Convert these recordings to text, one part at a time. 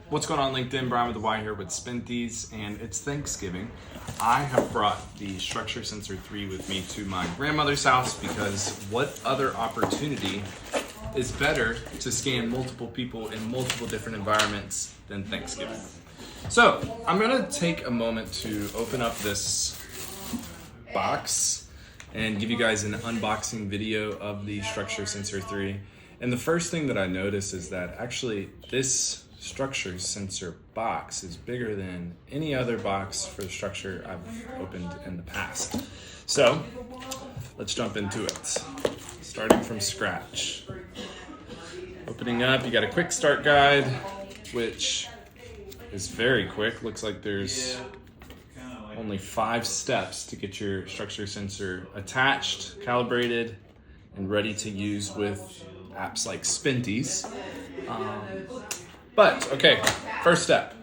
What's going on, LinkedIn? Brian with the Y here with Spinties, and it's Thanksgiving. I have brought the Structure Sensor 3 with me to my grandmother's house because what other opportunity is better to scan multiple people in multiple different environments than Thanksgiving? So I'm gonna take a moment to open up this box and give you guys an unboxing video of the Structure Sensor 3. And the first thing that I notice is that actually this structure sensor box is bigger than any other box for the structure I've opened in the past. So let's jump into it. Starting from scratch. Opening up, you got a quick start guide, which is very quick. Looks like there's only 5 steps to get your structure sensor attached, calibrated, and ready to use with apps like Spinties. But okay, first step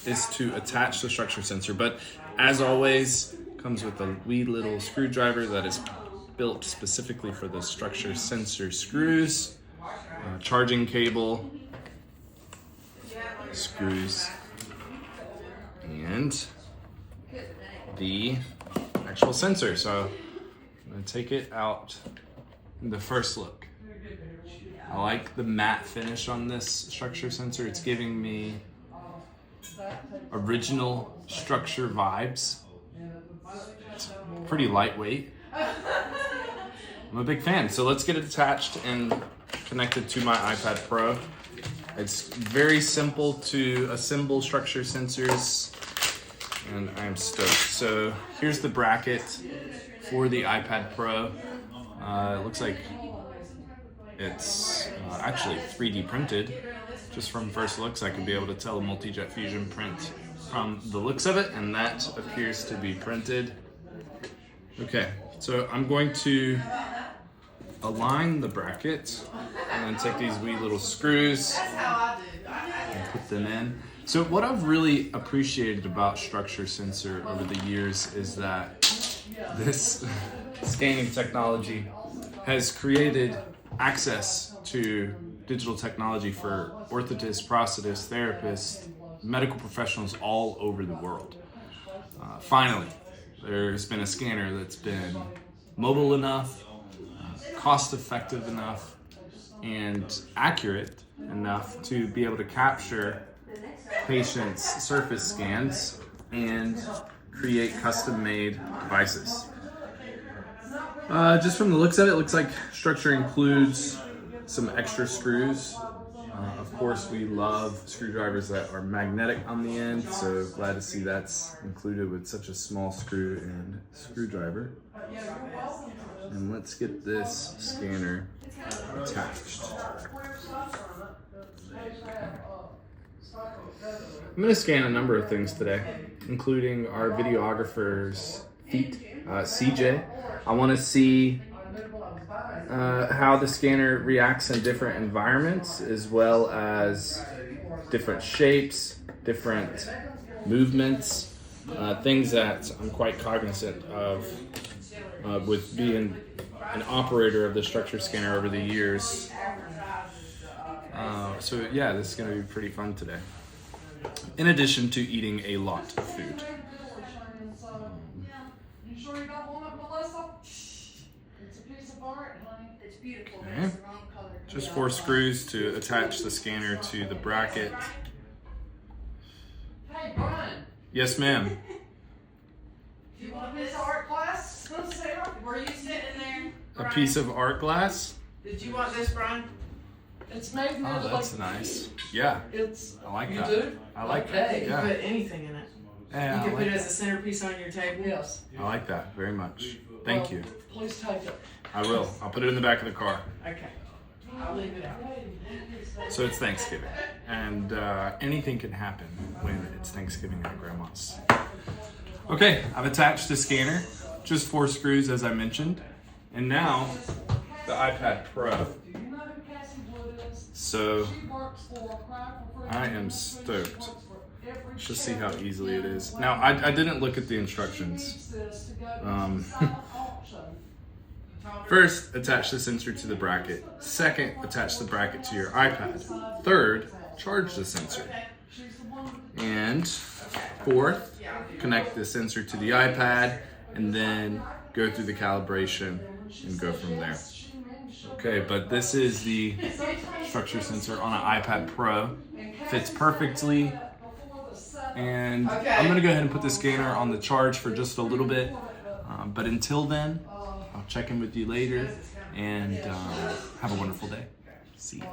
is to attach the structure sensor. But as always, comes with a wee little screwdriver that is built specifically for the structure sensor screws, charging cable, screws, and the actual sensor. So I'm gonna take it out in the first look. I like the matte finish on this structure sensor. It's giving me original structure vibes. It's pretty lightweight. I'm a big fan. So let's get it attached and connected to my iPad Pro. It's very simple to assemble structure sensors, and I'm stoked. So here's the bracket for the iPad Pro. It looks like it's actually 3D printed. Just from first looks, I could be able to tell a multi-jet fusion print from the looks of it, and that appears to be printed. Okay, so I'm going to align the bracket and then take these wee little screws and put them in. So what I've really appreciated about structure sensor over the years is that this scanning technology has created access to digital technology for orthotists, prosthetists, therapists, medical professionals all over the world. Finally, there's been a scanner that's been mobile enough, cost-effective enough, and accurate enough to be able to capture patients' surface scans and create custom-made devices. Just from the looks of it, looks like structure includes some extra screws. Of course, we love screwdrivers that are magnetic on the end, so glad to see that's included with such a small screw and screwdriver. And let's get this scanner attached. I'm going to scan a number of things today, including our videographer's feet, CJ. I want to see how the scanner reacts in different environments, as well as different shapes, different movements, things that I'm quite cognizant of with being an operator of the structure scanner over the years. So yeah, this is going to be pretty fun today. In addition to eating a lot of food. You sure you don't want it, Melissa? It's a piece of art, honey. It's beautiful. Okay. Just 4 screws to attach the scanner to the bracket. Hey, Brian. Yes, ma'am. Do you want this art class? Sarah? Were you sitting there? A Brian? piece of art glass? Did you want this, Brian? It's made in Oh, that's nice. Yeah, It's. I like You that. do? I like You that. can Yeah. put anything in it. Yeah, You I can put like it as that. a centerpiece on your table. Yes. I like that very much. Thank you. Please take it. I will. I'll put it in the back of the car. Okay. I'll leave it out. So it's Thanksgiving, and anything can happen when it's Thanksgiving at Grandma's. Okay, I've attached the scanner, just 4 screws as I mentioned, and now the iPad Pro. Do you know who Cassie Wood is? So She works for Cracker. I am stoked. Let's just see how easily it is. Now, I didn't look at the instructions. First, attach the sensor to the bracket. Second, attach the bracket to your iPad. Third, charge the sensor. Okay. She's the one with And fourth, connect the sensor to the iPad and then go through the calibration and go from there. Okay, but this is the structure sensor on an iPad Pro. Fits perfectly. And I'm gonna go ahead and put the scanner on the charge for just a little bit. But until then, I'll check in with you later and have a wonderful day. See ya.